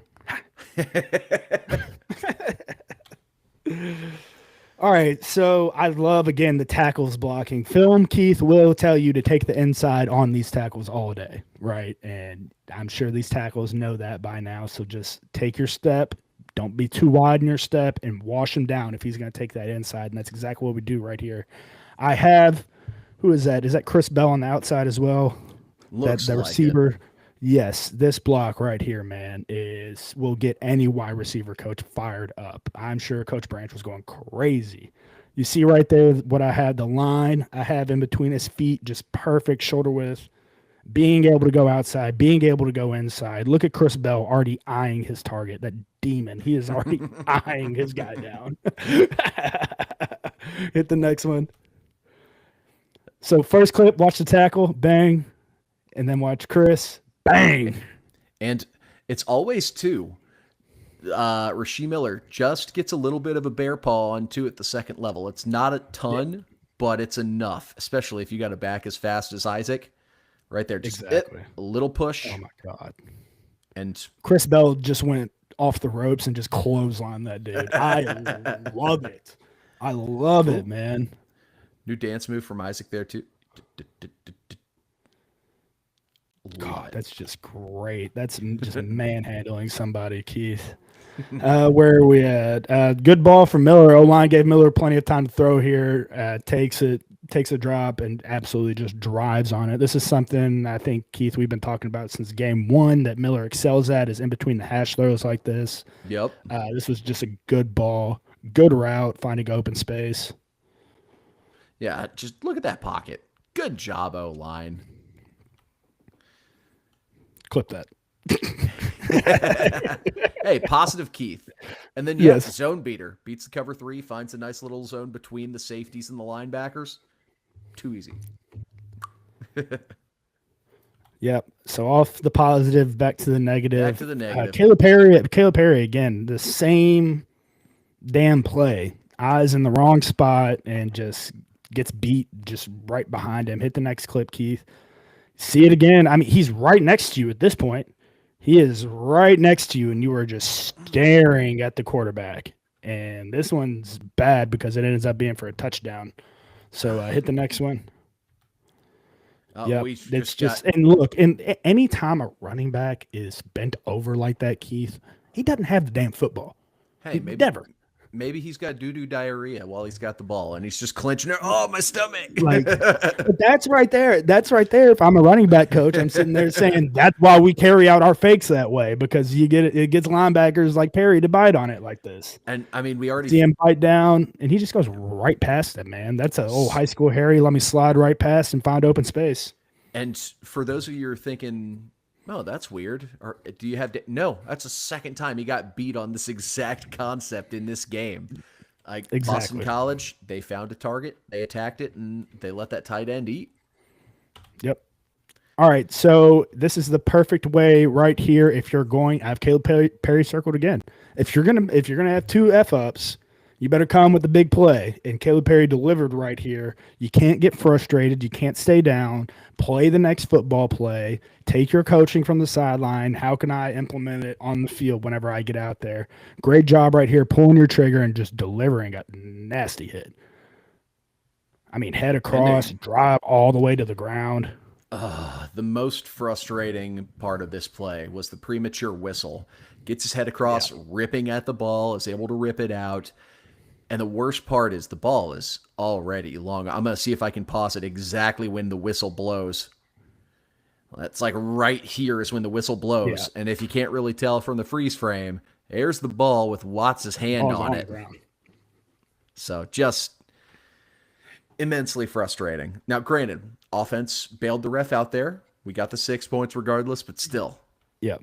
All right, so I love, again, the tackles blocking. Film Keith will tell you to take the inside on these tackles all day, right? And I'm sure these tackles know that by now, so just take your step. Don't be too wide in your step and wash him down if he's going to take that inside, and that's exactly what we do right here. I have – who is that? Is that Chris Bell on the outside as well? Looks the like receiver. it. Yes, this block right here, man, will get any wide receiver coach fired up. I'm sure Coach Branch was going crazy. You see right there what I had, the line I have in between his feet, just perfect shoulder width, being able to go outside, being able to go inside. Look at Chris Bell already eyeing his target, that demon. He is already eyeing his guy down. Hit the next one. So first clip, watch the tackle, bang, and then watch Chris. Bang! And it's always 2. Rasheed Miller just gets a little bit of a bear paw on 2 at the second level. It's not a ton, but it's enough, especially if you got a back as fast as Isaac. Right there, just a little push. Oh, my God. And Chris Bell just went off the ropes and just clotheslined that dude. I love it. I love it, man. New dance move from Isaac there, too. God, that's just great. That's just manhandling somebody, Keith. Where are we at? Good ball from Miller. O-line gave Miller plenty of time to throw here. Takes a drop and absolutely just drives on it. This is something I think, Keith, we've been talking about since game 1 that Miller excels at, is in between the hash throws like this. Yep. This was just a good ball, good route, finding open space. Yeah, just look at that pocket. Good job, O-line. Clip that. Hey, positive Keith. And then, zone beater. Beats the cover 3, finds a nice little zone between the safeties and the linebackers. Too easy. Yep. So off the positive, back to the negative. Back to the negative. Caleb Perry, again, the same damn play. Eyes in the wrong spot and just gets beat just right behind him. Hit the next clip, Keith. See it again. I mean, he's right next to you at this point. He is right next to you, and you are just staring at the quarterback. And this one's bad because it ends up being for a touchdown. So hit the next one. Yep. We It's just and look, and any time a running back is bent over like that, Keith, he doesn't have the damn football. hey, He maybe never. maybe he's got doo-doo diarrhea while he's got the ball and he's just clenching it. Oh, my stomach. Like, but that's right there. That's right there. If I'm a running back coach, I'm sitting there saying that's why we carry out our fakes that way, because it gets linebackers like Perry to bite on it like this. And I mean, we already See him bite down, and he just goes right past it, man. That's a old high school Harry. Let me slide right past and find open space. And for those of you who are thinking, oh, that's weird, or do you have no, that's the second time he got beat on this exact concept in this game. Like Exactly. Boston College, they found a target, they attacked it, and they let that tight end eat. Yep. All right, so this is the perfect way right here. If you're going, I have Caleb Perry circled again. If you're gonna have two F ups, you better come with the big play. And Caleb Perry delivered right here. You can't get frustrated. You can't stay down. Play the next football play. Take your coaching from the sideline. How can I implement it on the field whenever I get out there? Great job right here, pulling your trigger and just delivering a nasty hit. I mean, head across, drive all the way to the ground. The most frustrating part of this play was the premature whistle. Gets his head across, ripping at the ball, is able to rip it out. And the worst part is the ball is already long. I'm going to see if I can pause it exactly when the whistle blows. That's like right here is when the whistle blows. Yeah. And if you can't really tell from the freeze frame, there's the ball with Watts' hand on it. So just immensely frustrating. Now, granted, offense bailed the ref out there. We got the 6 points regardless, but still. Yep.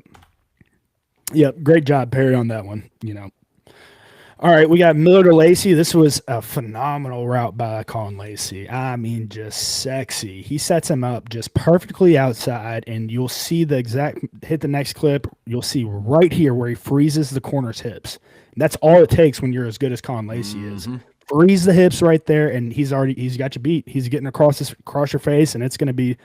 Great job, Perry, on that one. All right, we got Miller to Lacy. This was a phenomenal route by Colin Lacy. I mean, just sexy. He sets him up just perfectly outside, and you'll see hit the next clip. You'll see right here where he freezes the corner's hips. And that's all it takes when you're as good as Colin Lacy is. Freeze the hips right there, and he's got you beat. He's getting across your face, and it's gonna be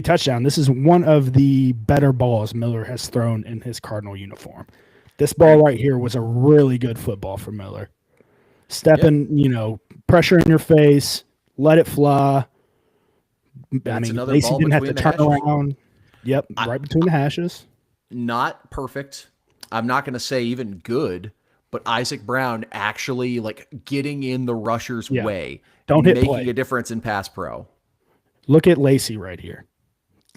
touchdown. This is one of the better balls Miller has thrown in his Cardinal uniform. This ball right here was a really good football for Miller. Stepping, pressure in your face, let it fly. I mean, Lacy didn't have to turn around. Yep, right between the hashes. Not perfect. I'm not going to say even good, but Isaac Brown actually getting in the rusher's way. Don't hit making play. A difference in pass pro. Look at Lacy right here.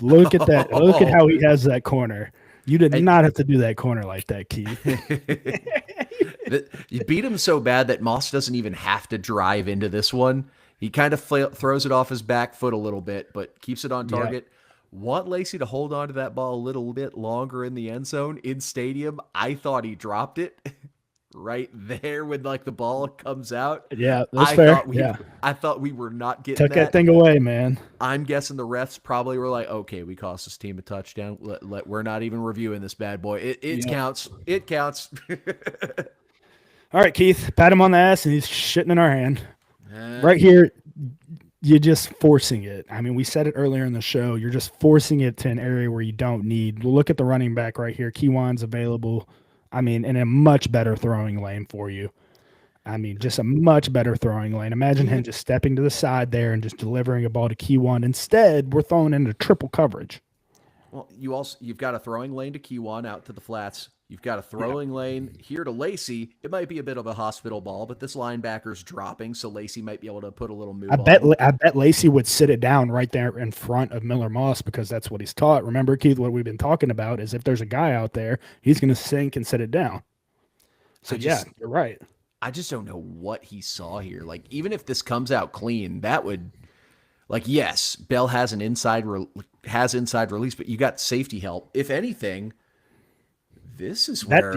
Look at that. Look at how he has that corner. You did not have to do that corner like that, Keith. You beat him so bad that Moss doesn't even have to drive into this one. He kind of throws it off his back foot a little bit, but keeps it on target. Want Lacy to hold on to that ball a little bit longer in the end zone in stadium. I thought he dropped it right there when the ball comes out. Yeah, that's fair. I thought we were not getting that thing away, man. I'm guessing the refs probably were like, okay, we cost this team a touchdown. We're not even reviewing this bad boy. It counts. It counts. All right, Keith, pat him on the ass, and he's shitting in our hand. Right here, you're just forcing it. I mean, we said it earlier in the show. You're just forcing it to an area where you don't need. Look at the running back right here. Keywan's available. I mean, in a much better throwing lane for you. I mean, just a much better throwing lane. Imagine him just stepping to the side there and just delivering a ball to Keywan. Instead, we're throwing into triple coverage. Well, you've got a throwing lane to Keywan out to the flats. You've got a throwing lane here to Lacy. It might be a bit of a hospital ball, but this linebacker's dropping, so Lacy might be able to put a little move on. I bet Lacy would sit it down right there in front of Miller Moss because that's what he's taught. Remember, Keith, what we've been talking about is if there's a guy out there, he's going to sink and sit it down. So, you're right. I just don't know what he saw here. Even if this comes out clean, that would yes, Bell has inside release, but you got safety help. If anything, this is where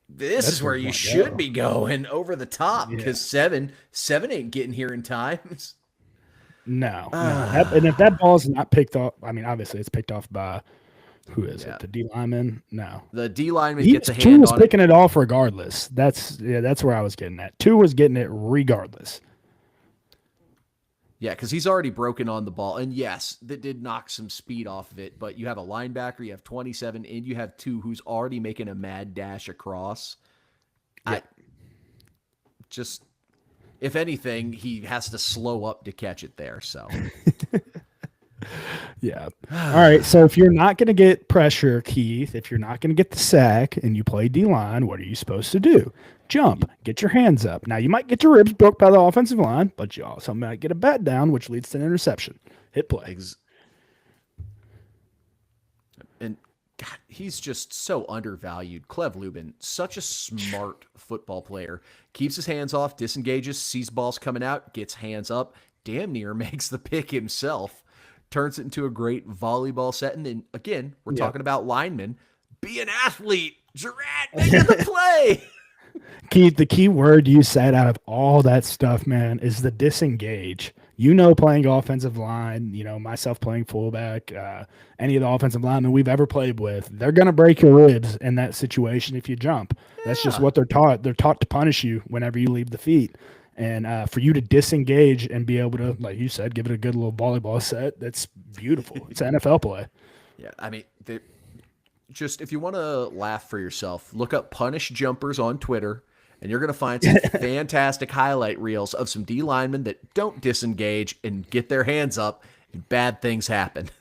This is where you should be going over the top because seven ain't getting here in time. No. And if that ball's not picked off, I mean, obviously it's picked off by who is it? The D lineman? No, the D lineman gets a hand on it. 2 was picking it off regardless. That's where I was getting at. 2 was getting it regardless. Yeah, because he's already broken on the ball. And yes, that did knock some speed off of it. But you have a linebacker, you have 27, and you have 2 who's already making a mad dash across. Yeah. just if anything, he has to slow up to catch it there. So Yeah. All right. So if you're not going to get pressure, Keith, if you're not going to get the sack and you play D-line, what are you supposed to do? Jump. Get your hands up. Now, you might get your ribs broke by the offensive line, but you also might get a bat down, which leads to an interception. Hit play. And God, he's just so undervalued. Clev Lubin, such a smart football player. Keeps his hands off, disengages, sees balls coming out, gets hands up, damn near makes the pick himself. Turns it into a great volleyball set. And then, again, we're talking about linemen. Be an athlete. Gerard, make the play. Keith, the key word you said out of all that stuff, man, is the disengage. Playing offensive line, myself playing fullback, any of the offensive linemen we've ever played with, they're going to break your ribs in that situation if you jump. That's just what they're taught. They're taught to punish you whenever you leave the feet. And for you to disengage and be able to, like you said, give it a good little volleyball set, that's beautiful. It's an NFL play. Yeah, I mean, just if you want to laugh for yourself, look up punish jumpers on Twitter, and you're going to find some fantastic highlight reels of some D linemen that don't disengage and get their hands up, and bad things happen.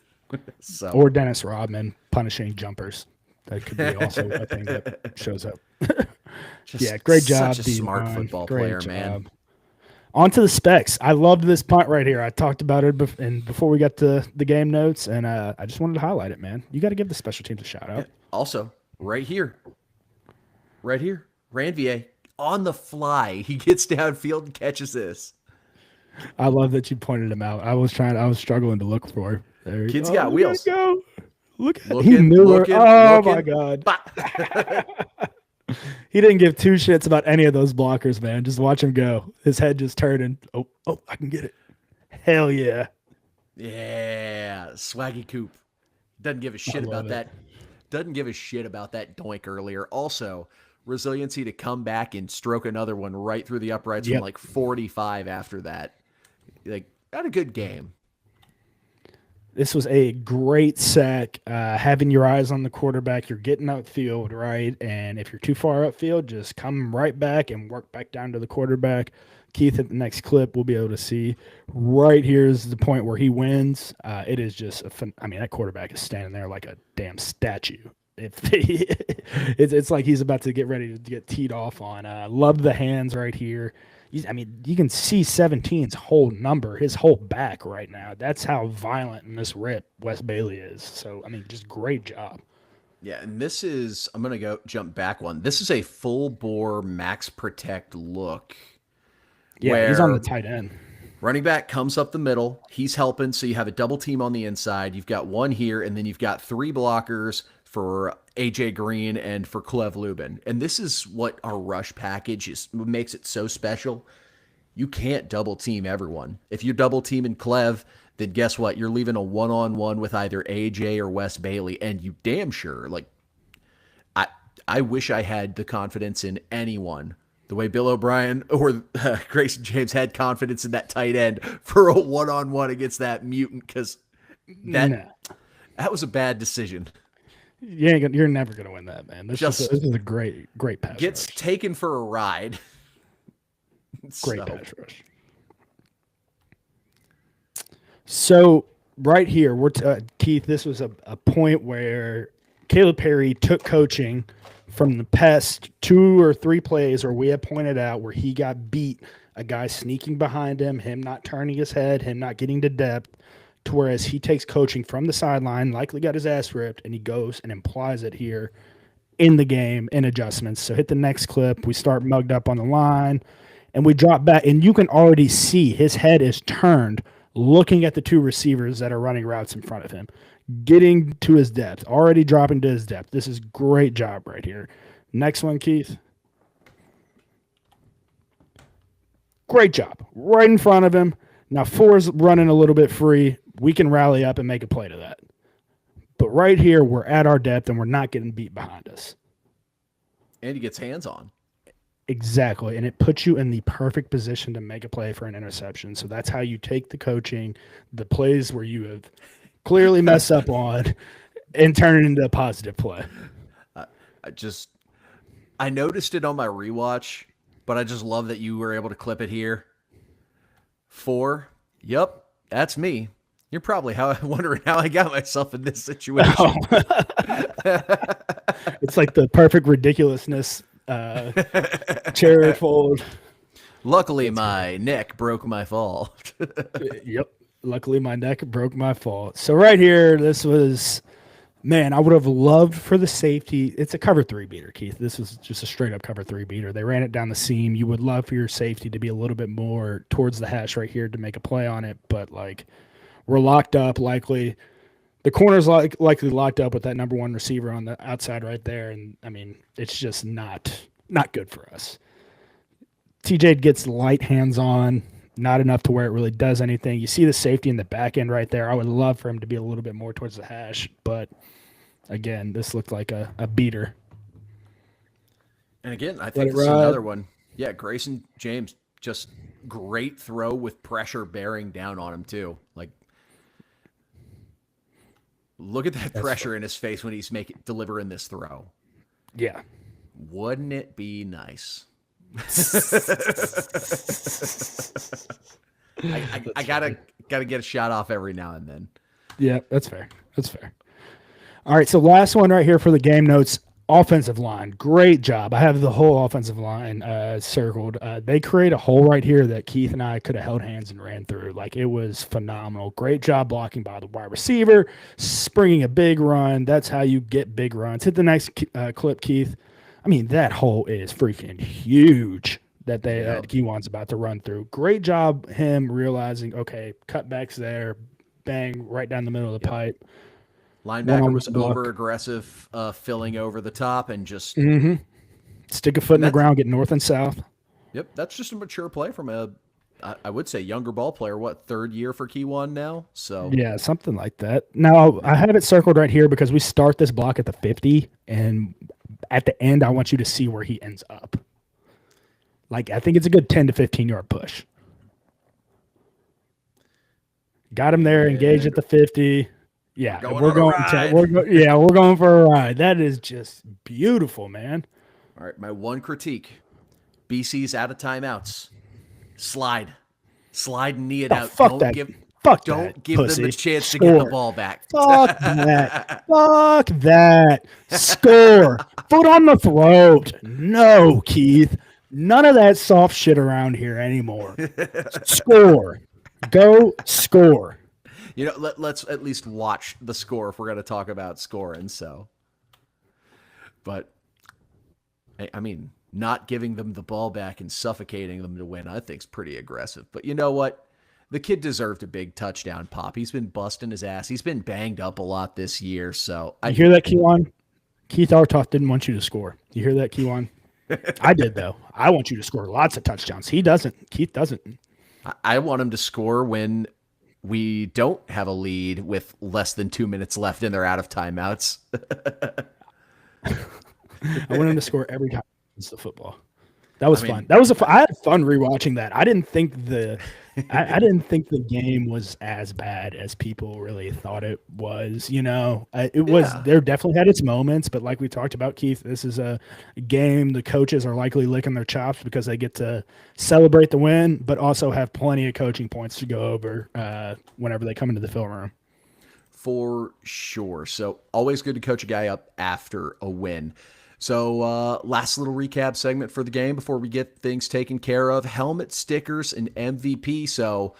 Or Dennis Rodman punishing jumpers. That could be also a thing that shows up. Great job. Such a smart football player, man. On to the specs. I loved this punt right here. I talked about it before we got to the game notes, and I just wanted to highlight it, man. You got to give the special teams a shout-out. Yeah. Also, right here, Ranvier, on the fly, he gets downfield and catches this. I love that you pointed him out. I was struggling to look for. There Kid's got wheels. Go. He knew it. Oh, my God. He didn't give two shits about any of those blockers, man. Just watch him go. His head just turning. Oh, I can get it. Hell yeah. Yeah. Swaggy Coop. Doesn't give a shit about that. Doesn't give a shit about that doink earlier. Also, resiliency to come back and stroke another one right through the uprights from like 45 after that. Like, had a good game. This was a great sack. Having your eyes on the quarterback, you're getting upfield, right? And if you're too far upfield, just come right back and work back down to the quarterback. Keith, at the next clip, we'll be able to see right here is the point where he wins. It is just that quarterback is standing there like a damn statue. It's like he's about to get ready to get teed off on. Love the hands right here. You can see 17's whole number, his whole back right now. That's how violent in this rip Wes Bailey is. So, just great job. Yeah, and this is, I'm going to jump back one. This is a full bore max protect look. Yeah, he's on the tight end. Running back comes up the middle. He's helping, so you have a double team on the inside. You've got one here, and then you've got three blockers for AJ Green and for Clev Lubin. And this is what our rush package makes it so special. You can't double team everyone. If you double team in Clev, then guess what? You're leaving a one-on-one with either AJ or Wes Bailey, and you damn sure, I wish I had the confidence in anyone the way Bill O'Brien or Grayson James had confidence in that tight end for a one-on-one against that mutant, because that was a bad decision. You're never going to win that, man. This is a great pass gets rush. Taken for a ride. Great pass rush. So right here, Keith, this was a point where Caleb Perry took coaching from the past 2 or 3 plays where we had pointed out where he got beat, a guy sneaking behind him not turning his head, him not getting to depth, to whereas he takes coaching from the sideline, likely got his ass ripped, and he goes and applies it here in the game in adjustments. So hit the next clip. We start mugged up on the line, and we drop back, and you can already see his head is turned looking at the 2 receivers that are running routes in front of him, getting to his depth, already dropping to his depth. This is great job right here. Next one, Keith. Great job. Right in front of him. Now 4's running a little bit free. We can rally up and make a play to that. But right here, we're at our depth, and we're not getting beat behind us. And he gets hands on. Exactly, and it puts you in the perfect position to make a play for an interception. So that's how you take the coaching, the plays where you have clearly messed up on, and turn it into a positive play. I noticed it on my rewatch, but I just love that you were able to clip it here. 4. Yep, that's me. You're probably wondering how I got myself in this situation. Oh. It's like the perfect ridiculousness chair fold. Luckily, my neck broke my fall. Yep. Luckily, my neck broke my fall. So right here, this was, man, I would have loved for the safety. It's a cover 3 beater, Keith. This was just a straight up cover 3 beater. They ran it down the seam. You would love for your safety to be a little bit more towards the hash right here to make a play on it. But like, we're locked up likely. The corner's likely locked up with that number 1 receiver on the outside right there. And I mean, it's just not good for us. TJ gets light hands on, not enough to where it really does anything. You see the safety in the back end right there. I would love for him to be a little bit more towards the hash, but again, this looked like a beater. And again, I think this is another one. Yeah, Grayson James, just great throw with pressure bearing down on him too. Like, look at that pressure in his face when he's delivering this throw. Yeah. Wouldn't it be nice? I gotta get a shot off every now and then. Yeah, that's fair. All right, so last one right here for the game notes. Offensive line, great job. I have the whole offensive line circled. They create a hole right here that Keith and I could have held hands and ran through. Like, it was phenomenal. Great job blocking by the wide receiver, springing a big run. That's how you get big runs. Hit the next clip, Keith. I mean, that hole is freaking huge that Kiwan's about to run through. Great job him realizing, okay, cutbacks there, bang, right down the middle of the pipe. Linebacker was over-aggressive, filling over the top and just... Stick a foot in the ground, get north and south. Yep, that's just a mature play from I would say, younger ball player. What, 3rd year for Kiwan now? So yeah, something like that. Now, I have it circled right here because we start this block at the 50, and at the end, I want you to see where he ends up. Like, I think it's a good 10 to 15-yard push. Got him there, engaged at the 50. Yeah, we're going for a ride. That is just beautiful, man. All right, my one critique: BC's out of timeouts. Slide and knee it out. Don't give them the chance to get the ball back. Fuck that. Fuck that. Score. Foot on the throat. No, Keith. None of that soft shit around here anymore. Score. Go score. You know, let's at least watch the score if we're going to talk about scoring. So, but I mean, not giving them the ball back and suffocating them to win, I think is pretty aggressive. But you know what? The kid deserved a big touchdown pop. He's been busting his ass. He's been banged up a lot this year. So you hear that, Kewan? Keith Arutoff didn't want you to score. You hear that, Kewan? I did, though. I want you to score lots of touchdowns. He doesn't. Keith doesn't. I want him to score when we don't have a lead with less than 2 minutes left and they're out of timeouts. I want him to score every time it's the football. That was fun. I had fun rewatching that. I didn't think I didn't think the game was as bad as people really thought it was. You know, it was. There definitely had its moments, but like we talked about, Keith, this is a game the coaches are likely licking their chops because they get to celebrate the win, but also have plenty of coaching points to go over whenever they come into the film room. For sure. So always good to coach a guy up after a win. So last little recap segment for the game before we get things taken care of. Helmet stickers and MVP. So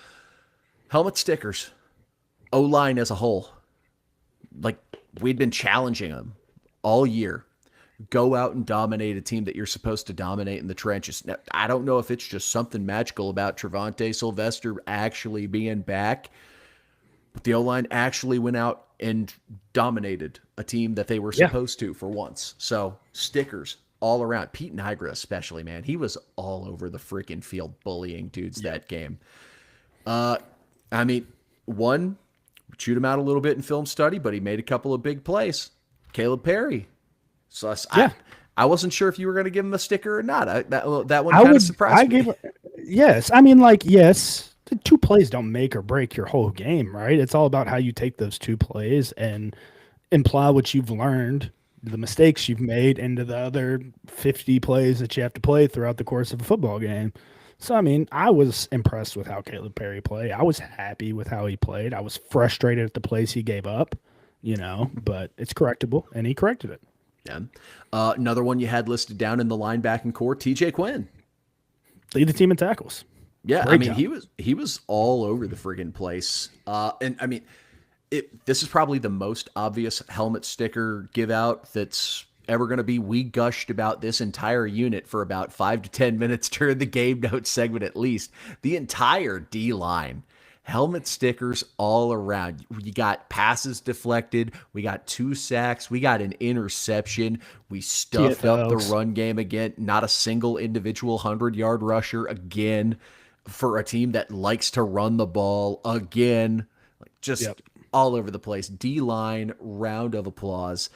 helmet stickers, O-line as a whole. Like, we'd been challenging them all year. Go out and dominate a team that you're supposed to dominate in the trenches. Now, I don't know if it's just something magical about Trevante Sylvester actually being back, but the O-line actually went out and dominated a team that they were supposed to for once. So stickers all around. Pete Nigra especially, man. He was all over the freaking field bullying dudes that game. I mean, one, chewed him out a little bit in film study, but he made a couple of big plays. Caleb Perry. So I wasn't sure if you were going to give him a sticker or not. That one kind of surprised me. Yes. I mean, like, yes. The 2 plays don't make or break your whole game, right? It's all about how you take those 2 plays and imply what you've learned the mistakes you've made into the other 50 plays that you have to play throughout the course of a football game. So, I mean, I was impressed with how Caleb Perry played. I was happy with how he played. I was frustrated at the plays he gave up, but it's correctable, and he corrected it. Yeah. Another one you had listed down in the linebacking core, TJ Quinn. Lead the team in tackles. Yeah, Great I mean, job. he was all over the friggin' place. And I mean, this is probably the most obvious helmet sticker give out that's ever going to be. We gushed about this entire unit for about 5 to 10 minutes during the game notes segment, at least. The entire D line, helmet stickers all around. You got passes deflected. We got 2 sacks. We got an interception. We stuffed up the run game again. Not a single individual 100-yard rusher again for a team that likes to run the ball again. Just all over the place. D-line, round of applause.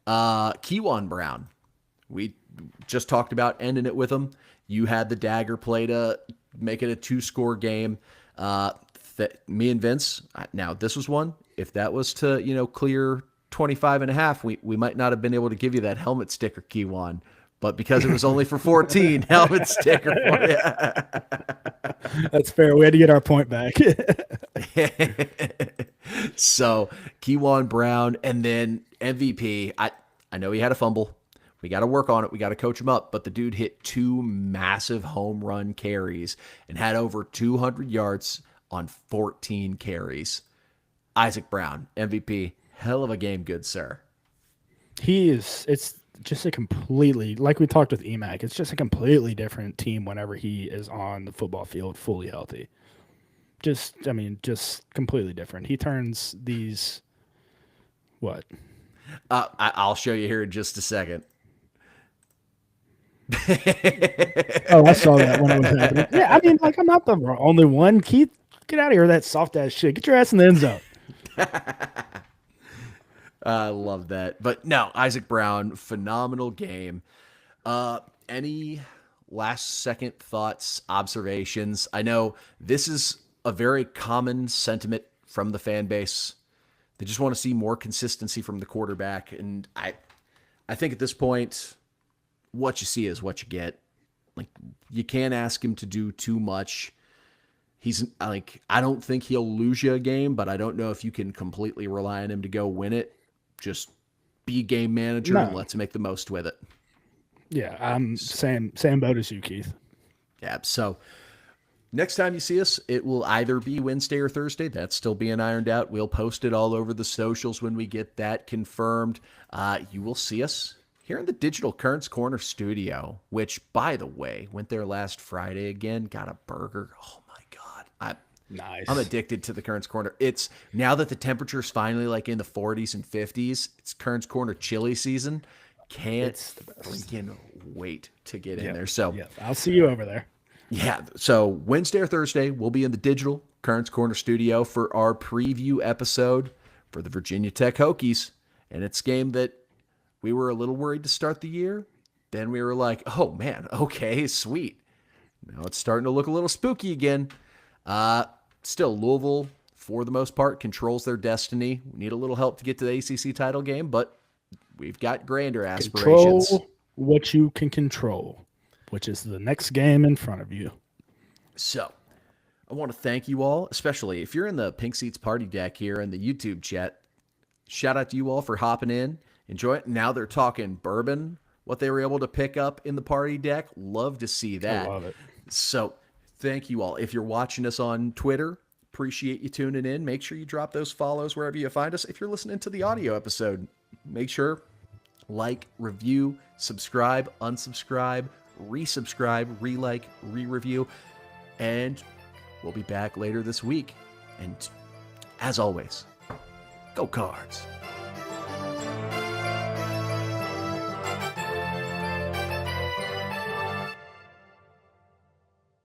Kewan Brown, we just talked about ending it with him. You had the dagger play to make it a 2-score game. Me and Vince, now this was one, if that was to, clear 25.5, we might not have been able to give you that helmet sticker, Kewan. But because it was only for 14, helmet sticker for you. That's fair. We had to get our point back. So, Kewan Brown, and then MVP. I know he had a fumble. We got to work on it. We got to coach him up. But the dude hit 2 massive home run carries and had over 200 yards on 14 carries. Isaac Brown, MVP. Hell of a game, good sir. It's just a completely, like we talked with Emac, it's just a completely different team whenever he is on the football field fully healthy. Just completely different. He turns these, what? I'll show you here in just a second. Oh, I saw that when it was happening. Yeah, I mean, like, I'm not the only one. Keith, get out of here with that soft ass shit. Get your ass in the end zone. I love that. But no, Isaac Brown, phenomenal game. Any last second thoughts, observations? I know this is a very common sentiment from the fan base. They just want to see more consistency from the quarterback. And I think at this point, what you see is what you get. Like, you can't ask him to do too much. He's like, I don't think he'll lose you a game, but I don't know if you can completely rely on him to go win it. Just be game manager and let's make the most with it. Yeah, I'm same boat as you, Keith. Yeah, so next time you see us, it will either be Wednesday or Thursday. That's still being ironed out. We'll post it all over the socials when we get that confirmed. You will see us here in the Digital Currents Corner studio, which, by the way, went there last Friday again, got a burger. Oh, my God. Nice. I'm addicted to the Currents Corner. It's now that the temperature's finally like in the 40s and 50s, it's Currents Corner chili season. Can't freaking wait to get in there. So I'll see you over there. Yeah. So Wednesday or Thursday, we'll be in the Digital Currents Corner studio for our preview episode for the Virginia Tech Hokies. And it's a game that we were a little worried to start the year. Then we were like, oh man, okay, sweet. Now it's starting to look a little spooky again. Still, Louisville, for the most part, controls their destiny. We need a little help to get to the ACC title game, but we've got grander aspirations. Control what you can control, which is the next game in front of you. So, I want to thank you all, especially if you're in the Pink Seats Party Deck here in the YouTube chat. Shout out to you all for hopping in. Enjoy it. Now they're talking bourbon, what they were able to pick up in the party deck. Love to see that. I love it. So, thank you all. If you're watching us on Twitter, appreciate you tuning in. Make sure you drop those follows wherever you find us. If you're listening to the audio episode, make sure like, review, subscribe, unsubscribe, resubscribe, re-like, re-review, and we'll be back later this week. And as always, go Cards.